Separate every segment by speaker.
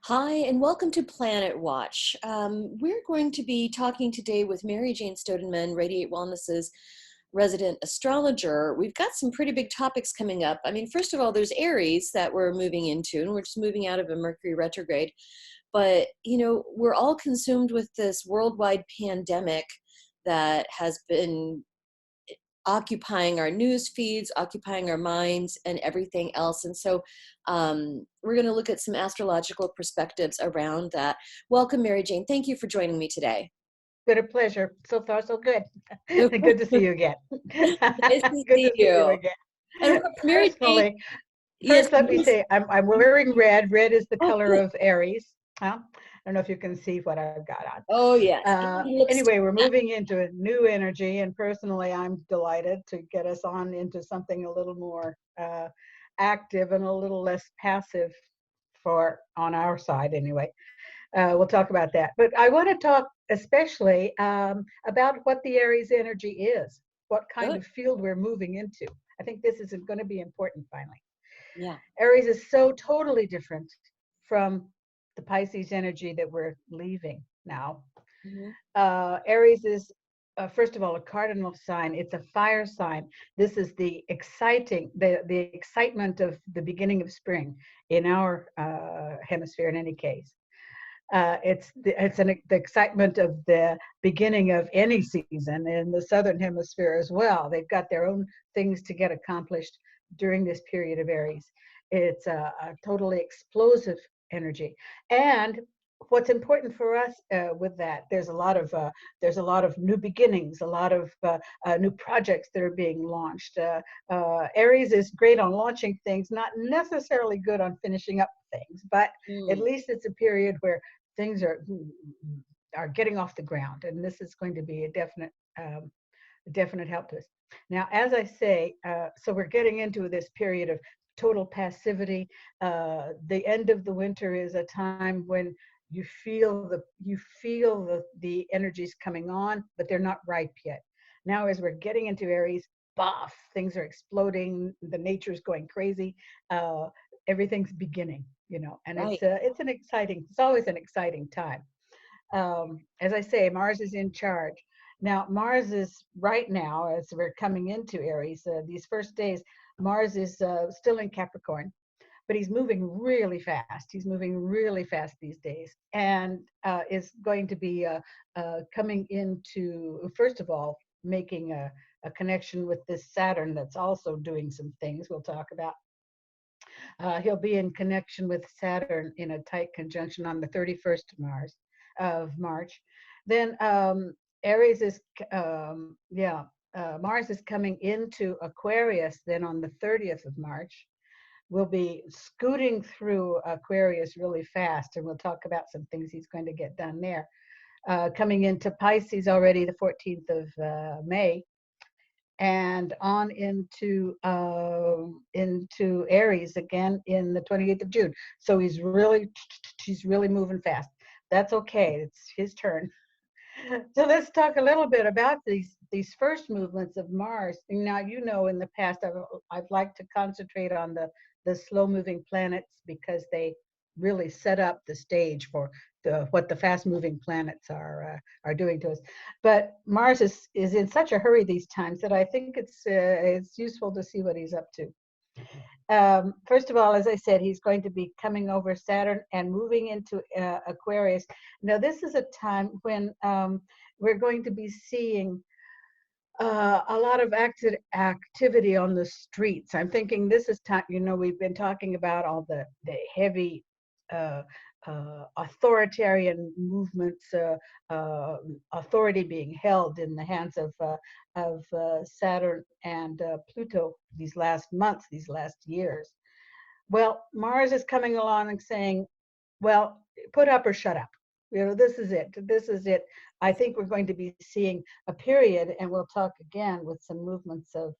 Speaker 1: Hi, and welcome to Planet Watch. We're going to be talking today with Mary Jane Stodenman, Radiate Wellness's resident astrologer. We've got some pretty big topics coming up. I mean, first of all, there's Aries that we're moving into, and we're just moving out of a Mercury retrograde. But, we're all consumed with this worldwide pandemic that has been occupying our news feeds, occupying our minds, and everything else. And so we're going to look at some astrological perspectives around that. Welcome, Mary Jane. Thank you for joining me today.
Speaker 2: Good, a pleasure. So far, so good. Good to see you again.
Speaker 1: Nice to
Speaker 2: Good
Speaker 1: see
Speaker 2: to see you
Speaker 1: you.
Speaker 2: again.
Speaker 1: And of course, Mary Jane,
Speaker 2: Personally,
Speaker 1: yes.
Speaker 2: first let me say I'm wearing red. Red is the
Speaker 1: Oh,
Speaker 2: color
Speaker 1: good.
Speaker 2: of Aries. Huh? I don't know if you can see what I've got
Speaker 1: Oh, yes.
Speaker 2: on.
Speaker 1: It looks
Speaker 2: Anyway, we're moving into a new energy, and personally, I'm delighted to get us on into something a little more active and a little less passive on our side, anyway. We'll talk about that. But I want to talk especially about what the Aries energy is, what kind
Speaker 1: good.
Speaker 2: of field we're moving into. I think this is going to be important finally.
Speaker 1: Yeah.
Speaker 2: Aries is so totally different from the Pisces energy that we're leaving now.
Speaker 1: Mhm.
Speaker 2: Aries is, first of all, a cardinal sign. It's a fire sign. This is the excitement of the beginning of spring in our hemisphere in any case. The excitement of the beginning of any season in the southern hemisphere as well. They've got their own things to get accomplished during this period of Aries. It's a totally explosive energy, and what's important for us with that, there's a lot of new beginnings, a lot of new projects that are being launched. Aries is great on launching things, not necessarily good on finishing up things, but at
Speaker 1: Mm.
Speaker 2: least it's a period where things are getting off the ground, and this is going to be a definite help to us. Now, as I say, so we're getting into this period of total passivity. The end of the winter is a time when you feel the energies coming on, but they're not ripe yet. Now, as we're getting into Aries, boff, things are exploding. The nature's going crazy. Everything's beginning, and
Speaker 1: Right.
Speaker 2: it's always an exciting time. As I say, Mars is in charge. Now, Mars is right now, as we're coming into Aries, these first days, Mars is still in Capricorn, but he's moving really fast. He's moving really fast these days, and is going to be coming into, first of all, making a connection with this Saturn that's also doing some things we'll talk about. He'll be in connection with Saturn in a tight conjunction on the 31st of March. Then Aries is, Mars is coming into Aquarius then on the 30th of March. We'll be scooting through Aquarius really fast, and we'll talk about some things he's going to get done there. Coming into Pisces already the 14th of May, and on into Aries again in the 28th of June. So he's really moving fast. That's okay. It's his turn. So let's talk a little bit about these first movements of Mars. Now, in the past I've liked to concentrate on the slow moving planets because they really set up the stage for what the fast moving planets are doing to us. But Mars is in such a hurry these times that I think it's useful to see what he's up to. First of all, as I said, he's going to be coming over Saturn and moving into Aquarius. Now, this is a time when we're going to be seeing a lot of activity on the streets. I'm thinking this is time, we've been talking about all the heavy uh, authoritarian movements, authority being held in the hands of Saturn and Pluto these last months, these last years. Well, Mars is coming along and saying, well, put up or shut up. This is it. This is it. I think we're going to be seeing a period, and we'll talk again with some movements of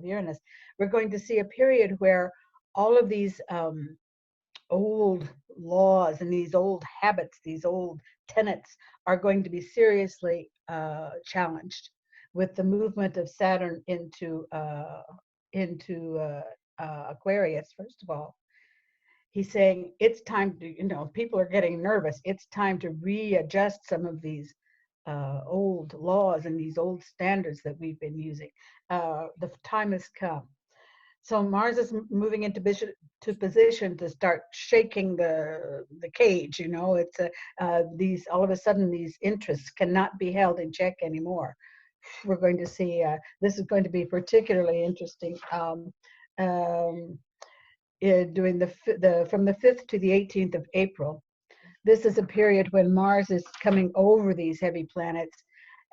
Speaker 2: Uranus. We're going to see a period where all of these old laws and these old habits, these old tenets are going to be seriously challenged with the movement of Saturn into Aquarius, first of all. he's saying it's time to, people are getting nervous. It's time to readjust some of these old laws and these old standards that we've been using. The time has come. So Mars is moving into position to start shaking the cage. It's these, all of a sudden, these interests cannot be held in check anymore. We're going to see, this is going to be particularly interesting. During from the 5th to the 18th of April. This is a period when Mars is coming over these heavy planets,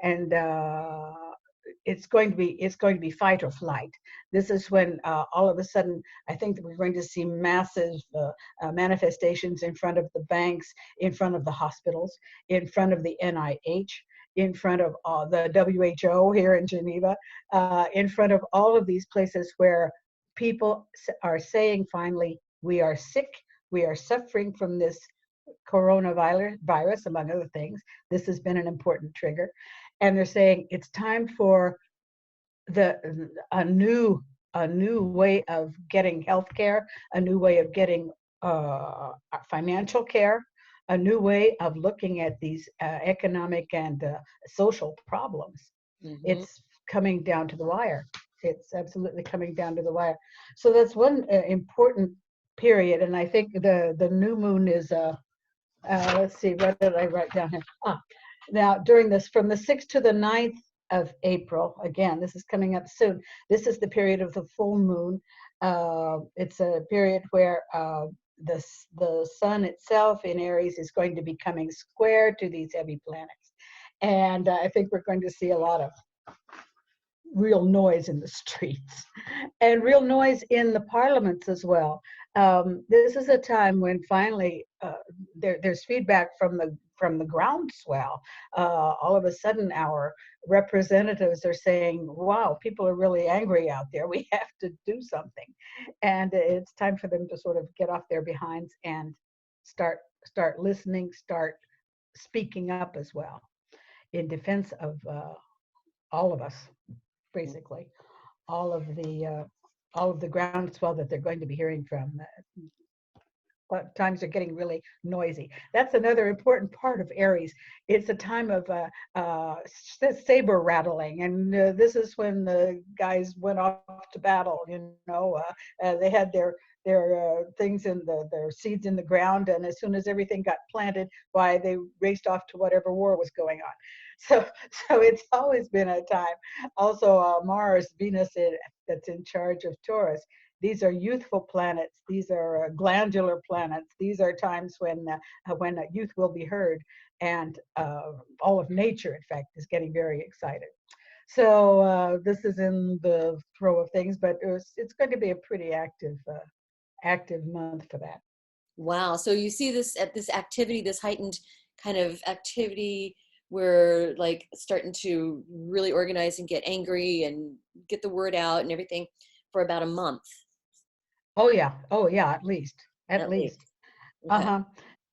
Speaker 2: and it's going to be fight or flight. This is when all of a sudden, I think that we're going to see massive manifestations in front of the banks, in front of the hospitals, in front of the NIH, in front of the WHO here in Geneva, in front of all of these places where people are saying finally, we are sick, we are suffering from this coronavirus, among other things. This has been an important trigger. And they're saying it's time for a new way of getting health care, a new way of getting financial care, a new way of looking at these economic and social problems.
Speaker 1: Mm-hmm.
Speaker 2: It's coming down to the wire. It's absolutely coming down to the wire. So that's one important period. And I think the new moon is, let's see, what did I write down here? Now, during this, from the 6th to the 9th of April, again, this is coming up soon. This is the period of the full moon. It's a period where the sun itself in Aries is going to be coming square to these heavy planets. And I think we're going to see a lot of real noise in the streets and real noise in the parliaments as well. This is a time when finally there's feedback from the groundswell. All of a sudden, our representatives are saying, "Wow, people are really angry out there. We have to do something," and it's time for them to sort of get off their behinds and start listening, start speaking up as well in defense of all of us, basically all of the groundswell that they're going to be hearing from. Times are getting really noisy. That's another important part of Aries. It's a time of saber rattling, and this is when the guys went off to battle. They had their things in their seeds in the ground, and as soon as everything got planted, why, they raced off to whatever war was going on. So it's always been a time. Also, Mars, Venus, that's in charge of Taurus. These are youthful planets. These are glandular planets. These are times when youth will be heard, and all of nature, in fact, is getting very excited. So this is in the throw of things, but it's going to be a pretty active month for that.
Speaker 1: Wow. So you see this activity, this heightened kind of activity, we're like starting to really organize and get angry and get the word out and everything for about a month.
Speaker 2: Oh yeah, at least.
Speaker 1: Okay.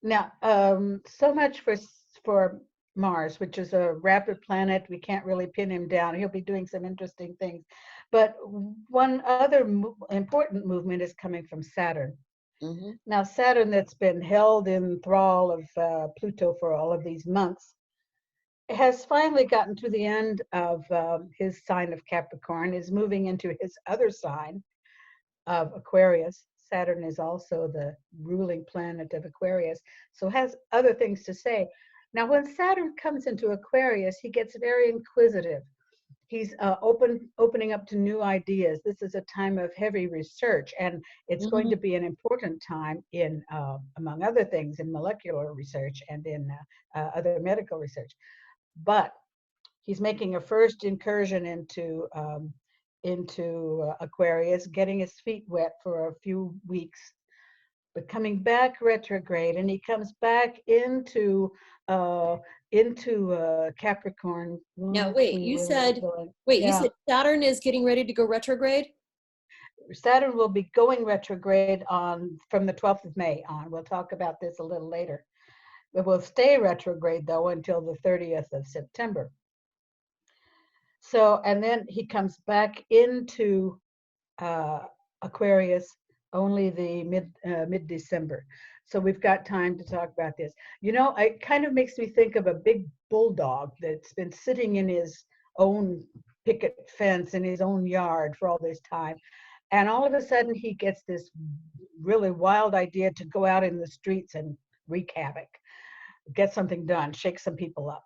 Speaker 2: Now, so much for Mars, which is a rapid planet. We can't really pin him down. He'll be doing some interesting things. But one other important movement is coming from Saturn.
Speaker 1: Mm-hmm.
Speaker 2: Now, Saturn, that's been held in thrall of Pluto for all of these months, has finally gotten to the end of his sign of Capricorn, is moving into his other sign of Aquarius. Saturn is also the ruling planet of Aquarius, so has other things to say. Now, when Saturn comes into Aquarius, he gets very inquisitive. He's opening up to new ideas. This is a time of heavy research, and it's
Speaker 1: Mm-hmm.
Speaker 2: going to be an important time in, among other things, in molecular research and in other medical research. But he's making a first incursion into Aquarius, getting his feet wet for a few weeks, but coming back retrograde, and he comes back into Capricorn.
Speaker 1: Now, wait, you said Saturn is getting ready to go retrograde?
Speaker 2: Saturn will be going retrograde from the 12th of May on. We'll talk about this a little later. It will stay retrograde, though, until the 30th of September. So, and then he comes back into Aquarius only the mid-December. So we've got time to talk about this. You know, it kind of makes me think of a big bulldog that's been sitting in his own picket fence in his own yard for all this time. And all of a sudden he gets this really wild idea to go out in the streets and wreak havoc, get something done, shake some people up.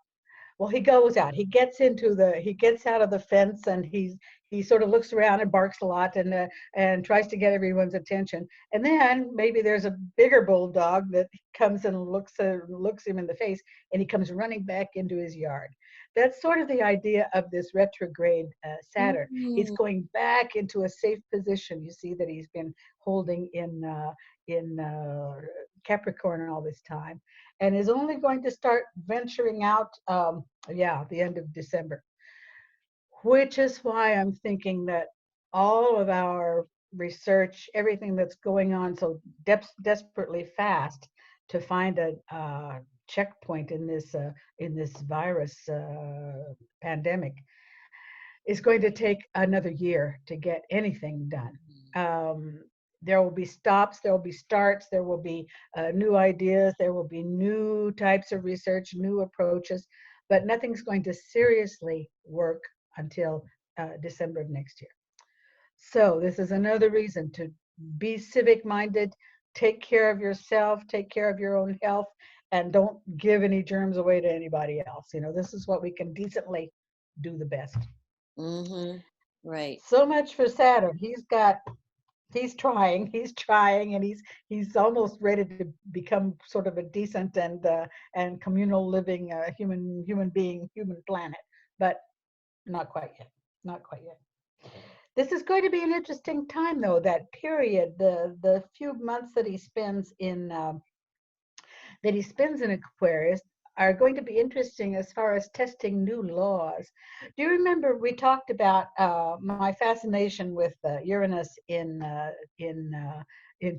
Speaker 2: Well, he goes out. He gets out of the fence, and he sort of looks around and barks a lot, and tries to get everyone's attention. And then maybe there's a bigger bulldog that comes and looks him in the face, and he comes running back into his yard. That's sort of the idea of this retrograde Saturn. He's
Speaker 1: Mm,
Speaker 2: going back into a safe position. You see that he's been holding in Capricorn all this time, and is only going to start venturing out, the end of December, which is why I'm thinking that all of our research, everything that's going on so desperately fast to find a checkpoint in this virus pandemic, is going to take another year to get anything done. There will be stops, there will be starts, there will be new ideas, there will be new types of research, new approaches, but nothing's going to seriously work until December of next year. So this is another reason to be civic minded, take care of yourself, take care of your own health, and don't give any germs away to anybody else. You know, this is what we can decently do the best.
Speaker 1: mm-hmm. Right.
Speaker 2: So much for Saturn. He's trying, and he's almost ready to become sort of a decent and communal living human being, human planet, but not quite yet. Not quite yet. This is going to be an interesting time, though. That period, the few months that he spends in Aquarius are going to be interesting as far as testing new laws. Do you remember we talked about my fascination with Uranus in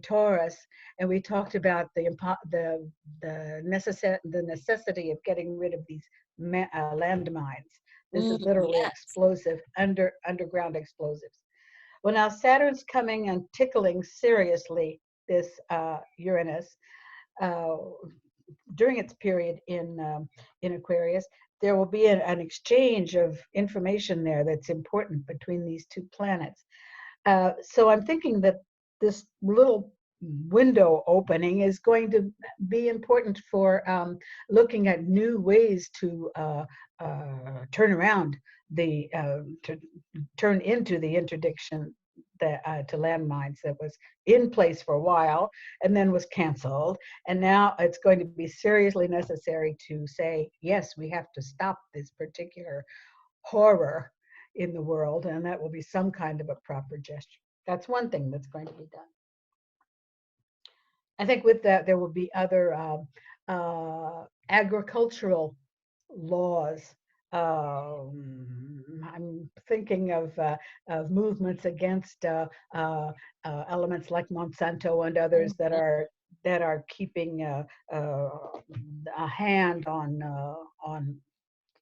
Speaker 2: Taurus, and we talked about the necessity of getting rid of these landmines. This is
Speaker 1: Mm,
Speaker 2: literally
Speaker 1: yes.
Speaker 2: explosive underground explosives. Well, now Saturn's coming and tickling seriously this Uranus. Uh, During its period in Aquarius, there will be an exchange of information there that's important between these two planets. So I'm thinking that this little window opening is going to be important for looking at new ways to turn around to turn into the interdiction to landmines that was in place for a while and then was canceled. And now it's going to be seriously necessary to say, yes, we have to stop this particular horror in the world, and that will be some kind of a proper gesture. That's one thing that's going to be done. I think with that, there will be other agricultural laws. I'm thinking of movements against elements like Monsanto and others that are keeping a hand on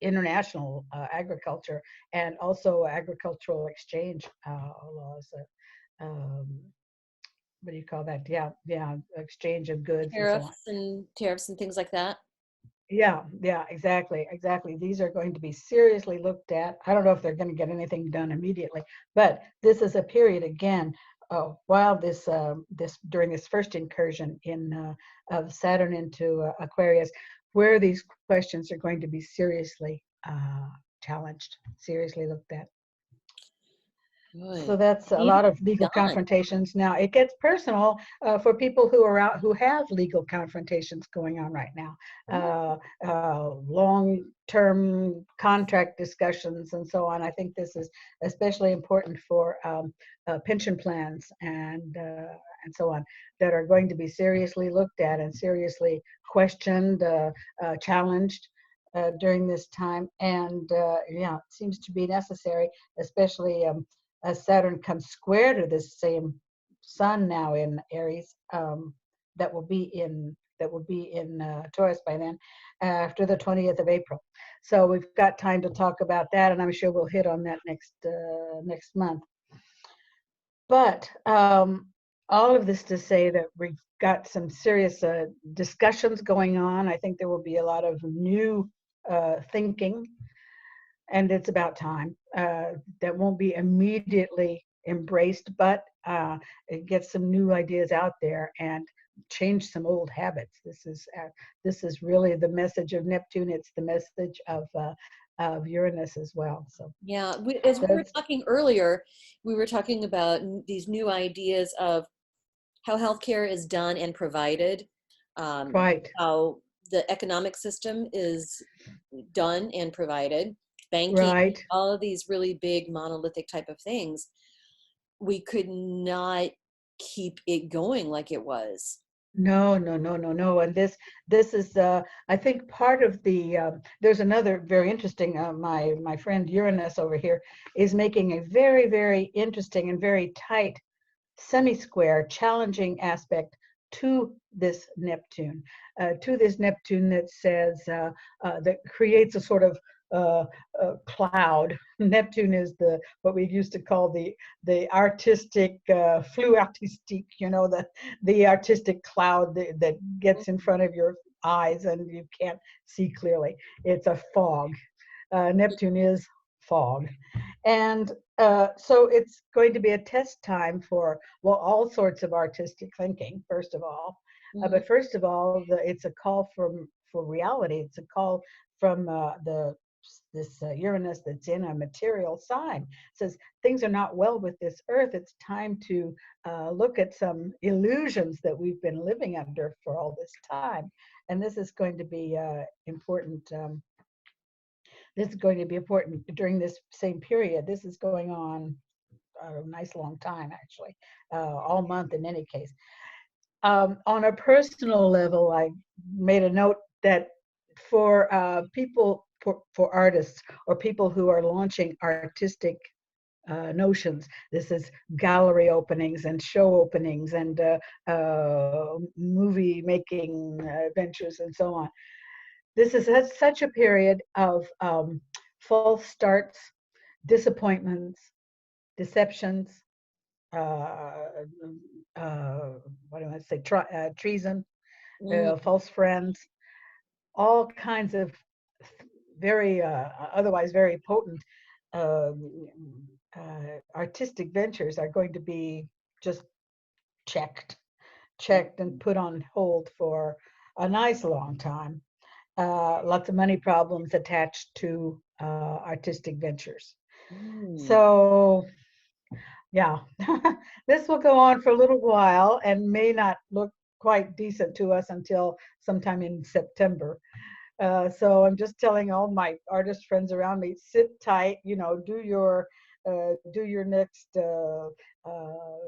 Speaker 2: international agriculture, and also agricultural exchange laws. Um, what do you call that? Yeah, exchange of goods and so on.
Speaker 1: Tariffs and things like that.
Speaker 2: Yeah, exactly. These are going to be seriously looked at. I don't know if they're going to get anything done immediately, but this is a period again. While this during this first incursion of Saturn into Aquarius, where these questions are going to be seriously challenged, seriously looked at. So
Speaker 1: Good.
Speaker 2: that's a
Speaker 1: Need
Speaker 2: lot
Speaker 1: to
Speaker 2: of
Speaker 1: be
Speaker 2: legal
Speaker 1: done.
Speaker 2: confrontations. Now it gets personal for people who are out who have legal confrontations going on right now, long-term contract discussions and so on. I think this is especially important for pension plans and so on, that are going to be seriously looked at and seriously questioned, challenged during this time. And yeah, it seems to be necessary, especially as Saturn comes square to this same Sun now in Aries, that will be in Taurus by then, after the 20th of April. So we've got time to talk about that, and I'm sure we'll hit on that next month. But all of this to say that we've got some serious discussions going on. I think there will be a lot of new thinking, and it's about time. That won't be immediately embraced, but get some new ideas out there and change some old habits. This is really the message of Neptune. It's the message of Uranus as well. So
Speaker 1: Yeah, as we were
Speaker 2: that's
Speaker 1: talking earlier, we were talking about these new ideas of how healthcare is done and provided,
Speaker 2: right,
Speaker 1: how the economic system is done and provided, banking,
Speaker 2: right.
Speaker 1: all of these really big monolithic type of things. We could not keep it going like it was.
Speaker 2: No, no, no, no, no. And this is I think part of the there's another very interesting my friend Uranus over here is making a very, very interesting and very tight semi-square challenging aspect to this Neptune that says that creates a sort of uh, cloud. Neptune is the what we used to call the artistic flux artistique, you know, the artistic cloud that gets in front of your eyes and you can't see clearly. It's a fog. Neptune is fog. And so it's going to be a test time for, well, all sorts of artistic thinking, first of all.
Speaker 1: Mhm.
Speaker 2: But first of all, it's a call for reality. It's a call from this Uranus that's in a material sign. It says things are not well with this Earth. It's time to look at some illusions that we've been living under for all this time. And this is going to be important. This is going to be important during this same period. This is going on a nice long time, actually, all month in any case. On a personal level, I made a note that for people, for artists or people who are launching artistic notions, this is gallery openings and show openings and movie making ventures and so on. This is such a period of false starts, disappointments, deceptions, uh, what do I say, treason,
Speaker 1: Mhm.
Speaker 2: false friends, all kinds of very, otherwise very potent um, artistic ventures are going to be just checked, checked and put on hold for a nice long time. Lots of money problems attached to artistic ventures.
Speaker 1: Mm.
Speaker 2: So yeah, this will go on for a little while and may not look quite decent to us until sometime in September. So I'm just telling all my artist friends around me, sit tight, you know, do your next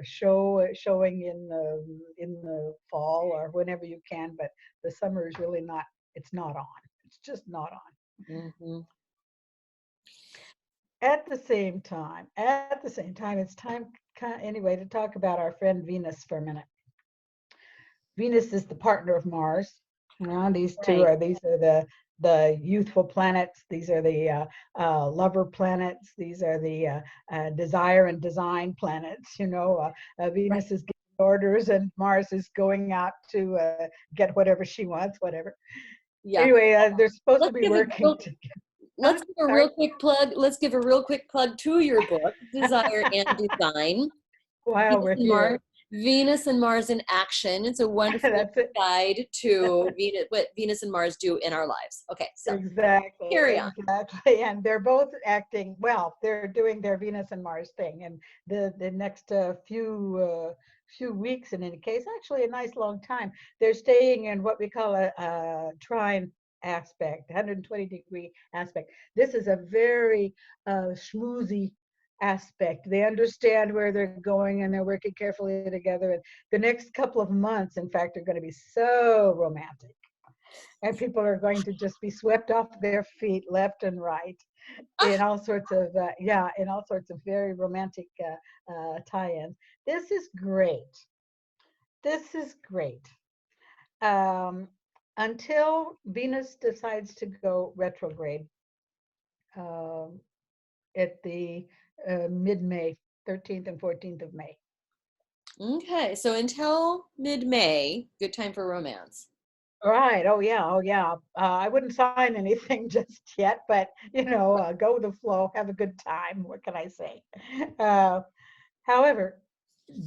Speaker 2: showing in the fall or whenever you can. But the summer is really not. It's not on. It's just not on.
Speaker 1: Mhm.
Speaker 2: At the same time, it's time anyway to talk about our friend Venus for a minute. Venus is the partner of Mars.
Speaker 1: Right.
Speaker 2: These are the youthful planets. These are the lover planets. These are the desire and design planets. You know,
Speaker 1: Right.
Speaker 2: Venus is giving orders, and Mars is going out to get whatever she wants, whatever.
Speaker 1: Yeah.
Speaker 2: Anyway, they're supposed to
Speaker 1: Let's
Speaker 2: be
Speaker 1: give a
Speaker 2: working
Speaker 1: real
Speaker 2: together.
Speaker 1: let's give a
Speaker 2: Sorry.
Speaker 1: real quick plug. Let's give a real quick plug to your book, Desire and Design.
Speaker 2: While
Speaker 1: Venus
Speaker 2: we're
Speaker 1: and Mars,
Speaker 2: here,
Speaker 1: Venus and Mars in Action. It's a wonderful
Speaker 2: that's it.
Speaker 1: guide to Venus, what Venus and Mars do in our lives. Okay, so
Speaker 2: Exactly,
Speaker 1: carry on.
Speaker 2: exactly. And they're both acting well. They're doing their Venus and Mars thing. And the next few weeks, in any case, actually a nice long time, they're staying in what we call a trine aspect, 120-degree aspect. This is a very schmoozy aspect. They understand where they're going and they're working carefully together. And the next couple of months, in fact, are going to be so romantic, and people are going to just be swept off their feet left and right in all sorts of in all sorts of very romantic tie-ins. This is great. This is great. um, until Venus decides to go retrograde um, at the mid-May, 13th and 14th of May.
Speaker 1: Okay, so until mid-May, good time for romance.
Speaker 2: Right. Oh yeah. Oh yeah. I wouldn't sign anything just yet, but go with the flow, have a good time. What can I say? Uh, However,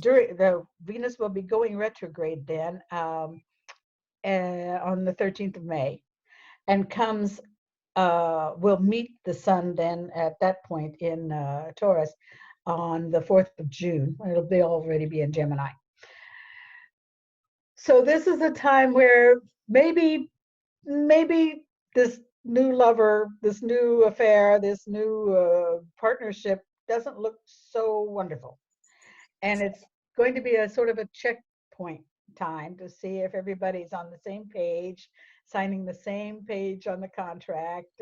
Speaker 2: during the Venus will be going retrograde then on the 13th of May, and comes will meet the Sun then at that point in Taurus on the 4th of June. It'll be already be in Gemini. So this is a time where maybe this new lover, this new affair, this new partnership doesn't look so wonderful. And it's going to be a sort of a checkpoint time to see if everybody's on the same page, signing the same page on the contract,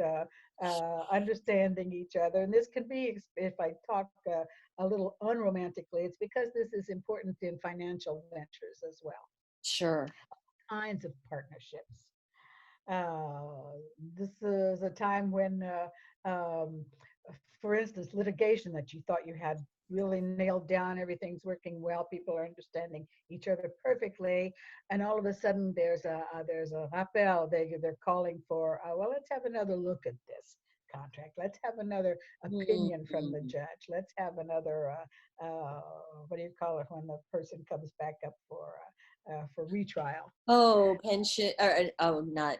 Speaker 2: understanding each other. And this can be, if I talk a little unromantically, it's because this is important in financial ventures as well,
Speaker 1: Sure.
Speaker 2: kinds of partnerships. This is a time when, for instance, litigation that you thought you had really nailed down, everything's working well, people are understanding each other perfectly, and all of a sudden there's a rappel. They're calling for, well, let's have another look at this contract. Let's have another opinion from the
Speaker 1: Mhm.
Speaker 2: judge. Let's have another what do you call it when the person comes back up for retrial?
Speaker 1: Oh, pension or oh, not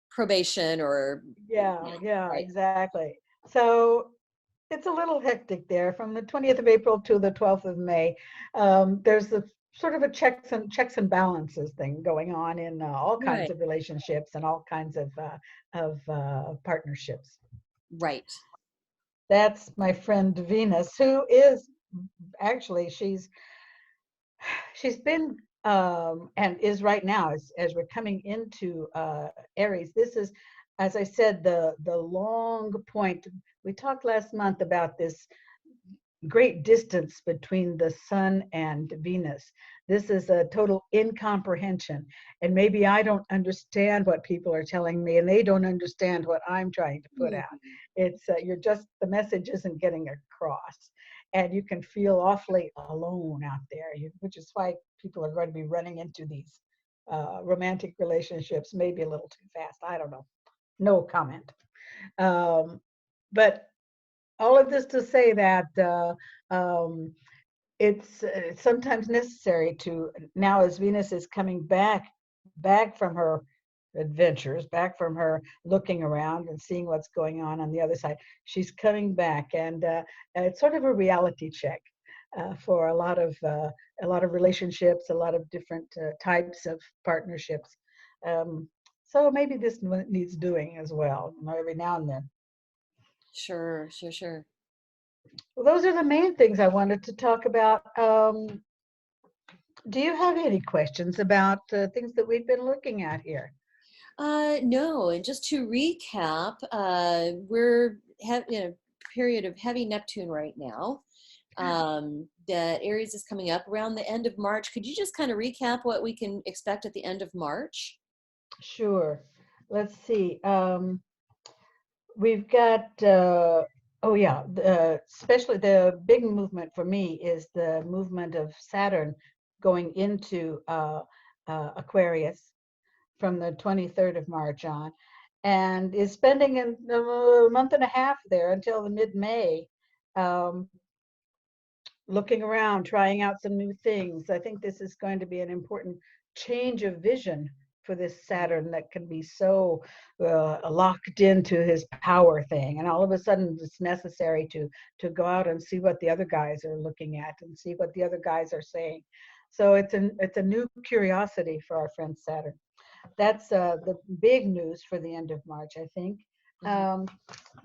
Speaker 1: probation or
Speaker 2: Yeah,
Speaker 1: yeah,
Speaker 2: yeah,
Speaker 1: right.
Speaker 2: exactly. So it's a little hectic there from the 20th of April to the 12th of May. There's the sort of a checks and balances thing going on in all kinds
Speaker 1: Right.
Speaker 2: of relationships and all kinds of partnerships.
Speaker 1: Right.
Speaker 2: That's my friend Venus, who is actually she's been and is right now as we're coming into Aries. This is, as I said, the long point. We talked last month about this great distance between the Sun and Venus. This is a total incomprehension. And maybe I don't understand what people are telling me, and they don't understand what I'm trying to put out.
Speaker 1: Hmm.
Speaker 2: It's the message isn't getting across. And you can feel awfully alone out there, which is why people are going to be running into these romantic relationships maybe a little too fast. I don't know. No comment. Um, but all of this to say that um, it's sometimes necessary to, now as Venus is coming back from her adventures, back from her looking around and seeing what's going on the other side. She's coming back, and it's sort of a reality check for a lot of relationships, a lot of different types of partnerships. Um, so maybe this needs doing as well, every now and then.
Speaker 1: Sure, sure, sure.
Speaker 2: Well, those are the main things I wanted to talk about. Do you have any questions about things that we've been looking at here?
Speaker 1: No, and just to recap, we're in a period of heavy Neptune right now. That Aries is coming up around the end of March. Could you just kind of recap what we can expect at the end of March?
Speaker 2: Sure. Let's see. We've got, oh yeah, especially the big movement for me is the movement of Saturn going into Aquarius from the 23rd of March on, and is spending a month and a half there until the mid-May, um, looking around, trying out some new things. I think this is going to be an important change of vision for this Saturn that can be so locked into his power thing, and all of a sudden it's necessary to go out and see what the other guys are looking at and see what the other guys are saying. So it's a new curiosity for our friend Saturn. That's the big news for the end of March, I think.
Speaker 1: Mhm.
Speaker 2: Um,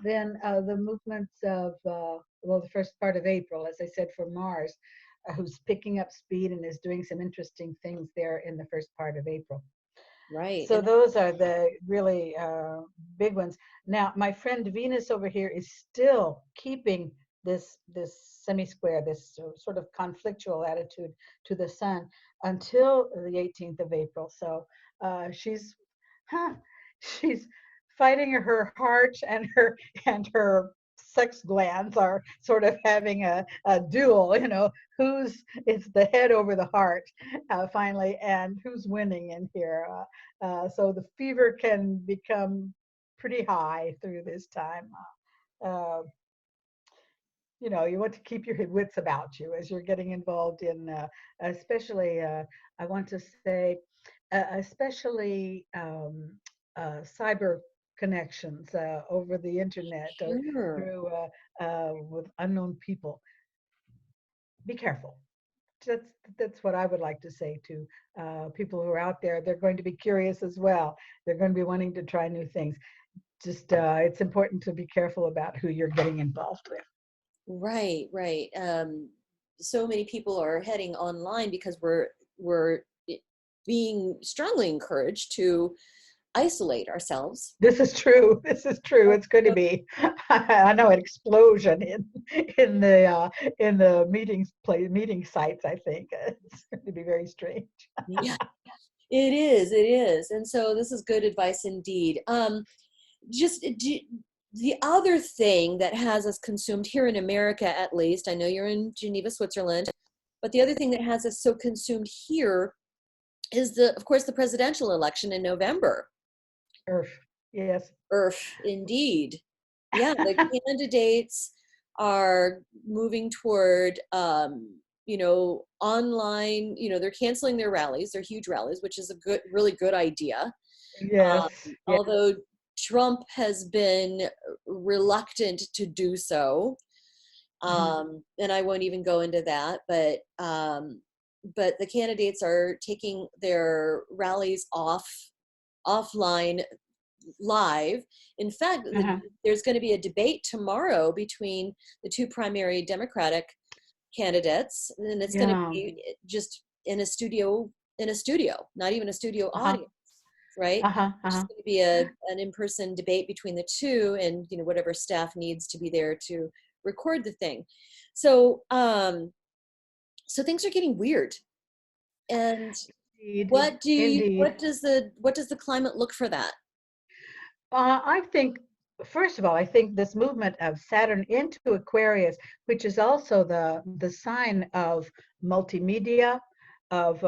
Speaker 2: then the movements of, well, the first part of April, as I said, for Mars, who's picking up speed and is doing some interesting things there in the first part of April.
Speaker 1: Right.
Speaker 2: So
Speaker 1: And
Speaker 2: those are the really big ones. Now, my friend Venus over here is still keeping this semi-square, this sort of conflictual attitude to the Sun until the 18th of April. So she's huh, she's fighting her heart and her sex glands are sort of having a duel, who's it's the head over the heart finally, and who's winning in here. So the fever can become pretty high through this time. Uh, you want to keep your wits about you as you're getting involved in, especially, I want to say, especially cyber connections over the internet or
Speaker 1: Sure.
Speaker 2: through with unknown people. Be careful. That's that's what I would like to say to people who are out there. They're going to be curious as well. They're going to be wanting to try new things. Just it's important to be careful about who you're getting involved with.
Speaker 1: Right, right. So many people are heading online because we're being strongly encouraged to isolate ourselves.
Speaker 2: This is true. This is true. It's going to be, I know, an explosion in the meeting sites. I think it's going to be very strange.
Speaker 1: Yeah, it is. It is. And so this is good advice indeed. Just the other thing that has us consumed here in America, at least, I know you're in Geneva, Switzerland, but the other thing that has us so consumed here is of course, the presidential election in November.
Speaker 2: Earth, yes.
Speaker 1: Indeed. Yeah, the candidates are moving toward, online, they're canceling their rallies, their huge rallies, which is a really good idea.
Speaker 2: Yes, yes.
Speaker 1: Although Trump has been reluctant to do so.
Speaker 2: Mhm.
Speaker 1: And I won't even go into that, but the candidates are taking their rallies offline live. In fact,
Speaker 2: Uh-huh.
Speaker 1: there's going to be a debate tomorrow between the two primary Democratic candidates, and it's going to
Speaker 2: Yeah.
Speaker 1: be just in a studio, not even a studio
Speaker 2: Uh-huh.
Speaker 1: audience, right?
Speaker 2: Uh-huh.
Speaker 1: It's
Speaker 2: Uh-huh.
Speaker 1: just going to be an in-person debate between the two, and whatever staff needs to be there to record the thing. So so things are getting weird. And
Speaker 2: Indeed. Indeed.
Speaker 1: what does the climate look for that?
Speaker 2: I think, first of all, I think this movement of Saturn into Aquarius, which is also the sign of multimedia, of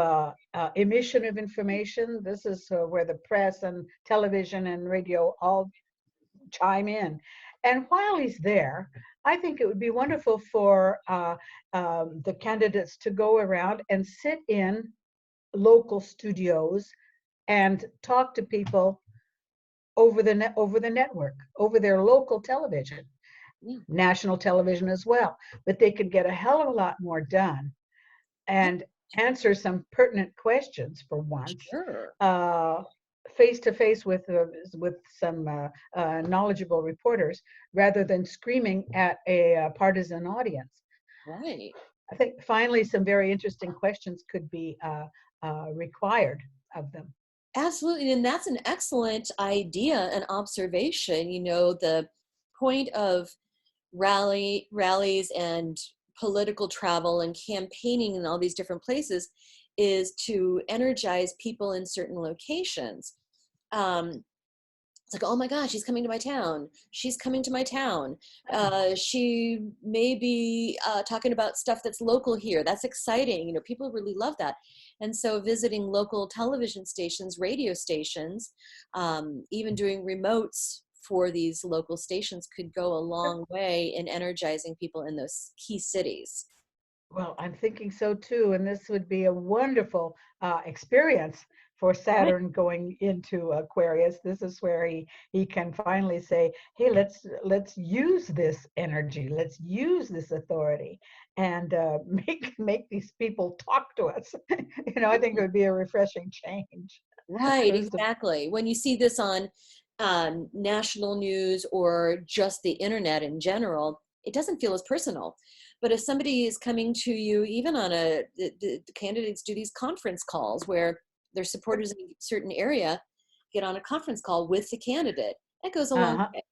Speaker 2: emission of information. This is where the press and television and radio all chime in. And while he's there, I think it would be wonderful for the candidates to go around and sit in local studios and talk to people over the network, over their local television,
Speaker 1: Yeah,
Speaker 2: national television as well. But they could get a hell of a lot more done
Speaker 1: yeah,
Speaker 2: and answer some pertinent questions for once,
Speaker 1: sure.
Speaker 2: uh, face to face with some knowledgeable reporters, rather than screaming at a partisan audience.
Speaker 1: Right.
Speaker 2: I think finally some very interesting questions could be required of them.
Speaker 1: Absolutely. And that's an excellent idea and observation. The point of rallies and political travel and campaigning in all these different places is to energize people in certain locations. Um, it's like, oh my gosh, she's coming to my town. She's coming to my town. She may be talking about stuff that's local here. That's exciting. People really love that. And so visiting local television stations, radio stations, even doing remotes for these local stations could go a long way in energizing people in those key cities.
Speaker 2: Well, I'm thinking so too, and this would be a wonderful experience for
Speaker 1: Right.
Speaker 2: Saturn going into Aquarius. This is where he can finally say, "Hey, let's use this energy, let's use this authority, and make these people talk to us." I think it would be a refreshing change.
Speaker 1: Right,
Speaker 2: First of
Speaker 1: exactly. When you see this on national news or just the internet in general, it doesn't feel as personal. But if somebody is coming to you, even on the candidates do these conference calls where their supporters in a certain area get on a conference call with the candidate. That goes a long
Speaker 2: uh-huh.
Speaker 1: way.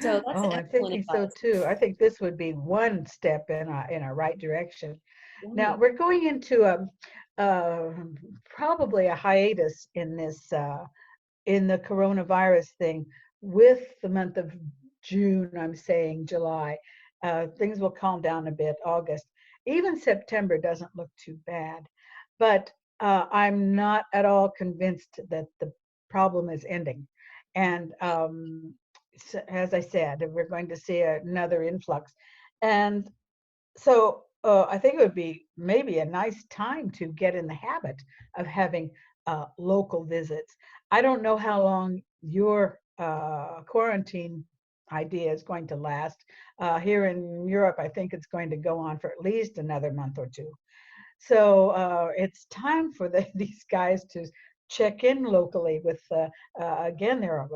Speaker 1: So that's
Speaker 2: Oh, I'm
Speaker 1: excellent
Speaker 2: thinking so
Speaker 1: advice.
Speaker 2: too. I think this would be one step in a right direction. Now
Speaker 1: Right.
Speaker 2: we're going into uh, probably a hiatus in this in the coronavirus thing with the month of June, I'm saying July. Things will calm down a bit, August. Even September doesn't look too bad. But I'm not at all convinced that the problem is ending. And as I said, we're going to see another influx. And so I think it would be maybe a nice time to get in the habit of having local visits. I don't know how long your quarantine idea is going to last. Here in Europe, I think it's going to go on for at least another month or two. So it's time for these guys to check in locally with, again, there are,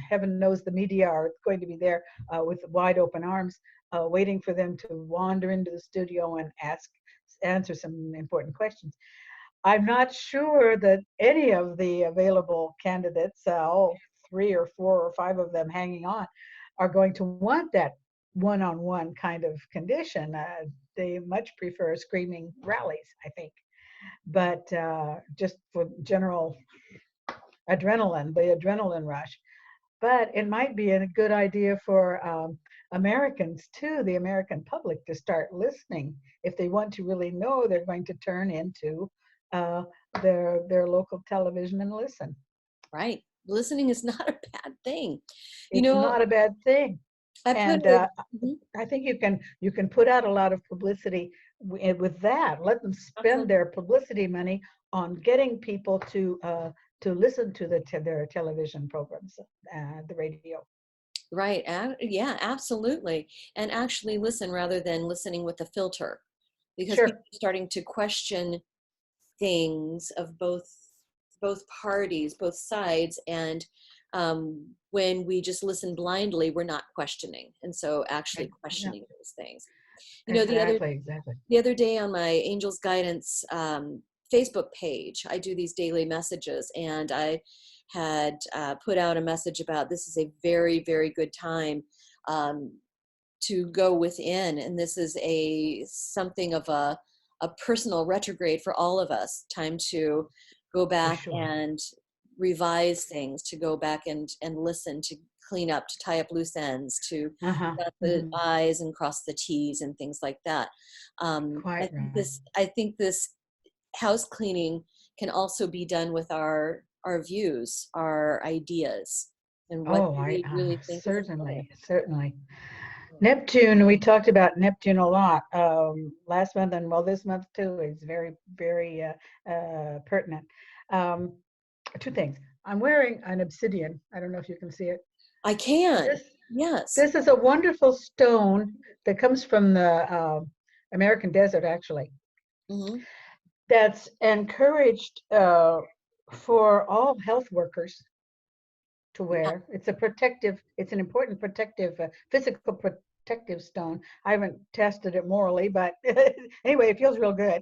Speaker 2: heaven knows the media are going to be there with wide open arms, waiting for them to wander into the studio and answer some important questions. I'm not sure that any of the available candidates, all three or four or five of them hanging on, are going to want that one-on-one kind of condition. They much prefer screaming rallies, I think. But just for general adrenaline, the adrenaline rush. But it might be a good idea for Americans too, the American public, to start listening. If they want to really know, they're going to turn into uh, their local television and listen.
Speaker 1: Right. Listening is not a bad thing. You
Speaker 2: It's
Speaker 1: know,
Speaker 2: not a bad thing.
Speaker 1: I put
Speaker 2: And
Speaker 1: a, Mhm.
Speaker 2: I think you can put out a lot of publicity with that. Let them
Speaker 1: Uh-huh.
Speaker 2: spend their publicity money on getting people to listen to their television programs, the radio.
Speaker 1: Right. Yeah, absolutely. And actually listen rather than listening with a filter, because people
Speaker 2: Sure.
Speaker 1: are starting to question things of both parties, both sides, and when we just listen blindly, we're not questioning, and so actually
Speaker 2: Yeah,
Speaker 1: questioning those things. You know,
Speaker 2: exactly, exactly.
Speaker 1: the other day on my Angels Guidance Facebook page, I do these daily messages, and I had put out a message about this is a very, very good time um, to go within, and this is a something of a personal retrograde for all of us. Time to go
Speaker 2: For
Speaker 1: back
Speaker 2: sure.
Speaker 1: and revise things, to go back and listen, to clean up, to tie up loose ends, to
Speaker 2: Uh-huh.
Speaker 1: dot the
Speaker 2: Hmm.
Speaker 1: I's and cross the T's and things like that.
Speaker 2: Quite right.
Speaker 1: I think this house cleaning can also be done with our views, our ideas, and what
Speaker 2: Oh,
Speaker 1: do
Speaker 2: I
Speaker 1: we really think is important.
Speaker 2: certainly, certainly. Neptune, we talked about Neptune a lot last month, and well, this month too is very, very pertinent. Um, Two things. I'm wearing an obsidian. I don't know if you can see it.
Speaker 1: I can.
Speaker 2: This
Speaker 1: Yes.
Speaker 2: this is a wonderful stone that comes from the American desert, actually.
Speaker 1: Hmm.
Speaker 2: That's encouraged for all health workers to
Speaker 1: Yeah.
Speaker 2: wear. It's an important protective, physical protective stone. I haven't tested it morally, but anyway, it feels real good.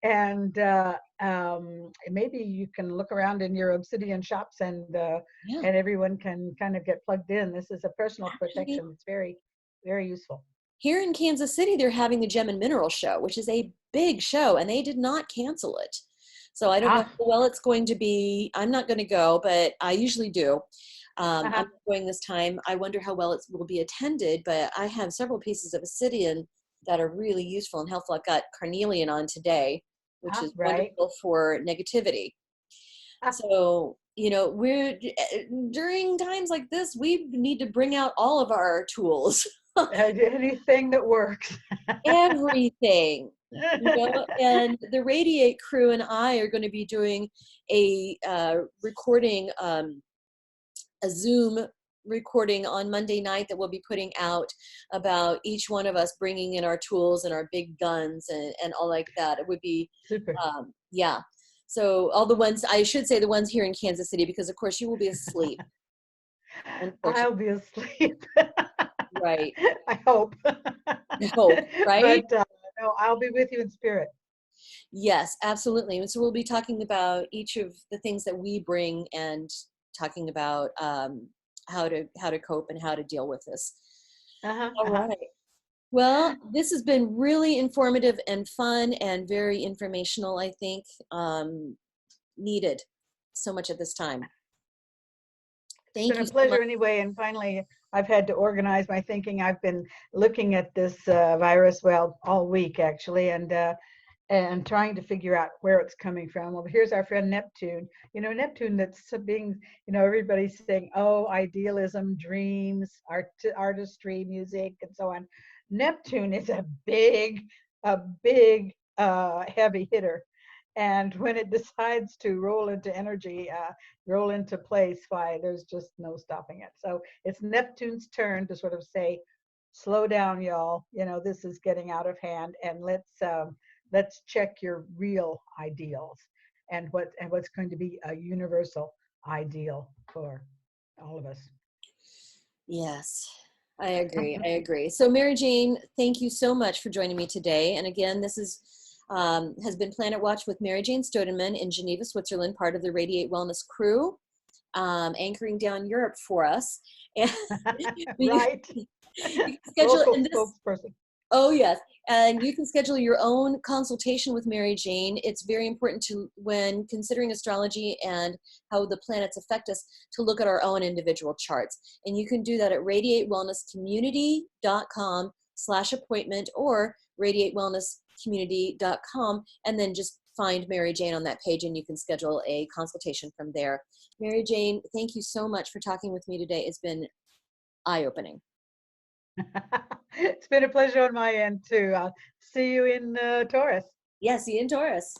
Speaker 2: And maybe you can look around in your obsidian shops,
Speaker 1: Yeah.
Speaker 2: and everyone can kind of get plugged in. This is a personal
Speaker 1: Actually,
Speaker 2: protection. It's very, very useful.
Speaker 1: here in Kansas City, they're having the Gem and Mineral Show, which is a big show, and they did not cancel it. So I don't know
Speaker 2: Ah,
Speaker 1: how well it's going to be. I'm not going to go, but I usually do. I'm
Speaker 2: uh-huh.
Speaker 1: not going this time. I wonder how well it will be attended, but I have several pieces of obsidian that are really useful and helpful. I've got carnelian on today, which is
Speaker 2: Right.
Speaker 1: wonderful for negativity.
Speaker 2: Ah,
Speaker 1: So, you know, during times like this, we need to bring out all of our tools,
Speaker 2: anything that works.
Speaker 1: everything, you know. And the Radiate crew and I are going to be doing a recording, a Zoom recording on Monday night that we'll be putting out about each one of us bringing in our tools and our big guns and all like that. It would be,
Speaker 2: Super.
Speaker 1: yeah. So all the ones, I should say the ones here in Kansas City, because of course you will be asleep, unfortunately.
Speaker 2: I'll be asleep.
Speaker 1: Right.
Speaker 2: I hope.
Speaker 1: I hope, right?
Speaker 2: But no, I'll be with you in spirit.
Speaker 1: Yes, absolutely. And so we'll be talking about each of the things that we bring and talking about how to cope and how to deal with this.
Speaker 2: Uh-huh,
Speaker 1: All
Speaker 2: uh-huh.
Speaker 1: right. Well, this has been really informative and fun and very informational, I think, needed so much at this time.
Speaker 2: It's
Speaker 1: Thank
Speaker 2: been
Speaker 1: you
Speaker 2: a
Speaker 1: so much.
Speaker 2: pleasure anyway. And finally, I've had to organize my thinking. I've been looking at this virus, well, all week actually, and trying to figure out where it's coming from. Well, here's our friend Neptune. Neptune that's being, everybody's saying, oh, idealism, dreams, artistry, music, and so on. Neptune is a big heavy hitter. And when it decides to roll into energy, roll into place, why, there's just no stopping it. So it's Neptune's turn to sort of say, slow down, y'all. This is getting out of hand, and let's check your real ideals and what's going to be a universal ideal for all of us.
Speaker 1: Yes, I agree. I agree. So, Mary Jane, thank you so much for joining me today. And again, this is has been Planet Watch with Mary Jane Stodeman in Geneva, Switzerland, part of the Radiate Wellness crew, anchoring down Europe for us. And you,
Speaker 2: Right.
Speaker 1: you can schedule
Speaker 2: Local
Speaker 1: and this.
Speaker 2: spokesperson.
Speaker 1: Oh, yes. And you can schedule your own consultation with Mary Jane. It's very important to, when considering astrology and how the planets affect us, to look at our own individual charts. And you can do that at radiatewellnesscommunity.com/appointment or radiatewellnesscommunity.com, and then just find Mary Jane on that page and you can schedule a consultation from there. Mary Jane, thank you so much for talking with me today. It's been eye-opening.
Speaker 2: It's been a pleasure on my end too. I'll see you in Taurus.
Speaker 1: Yeah, see you in Taurus.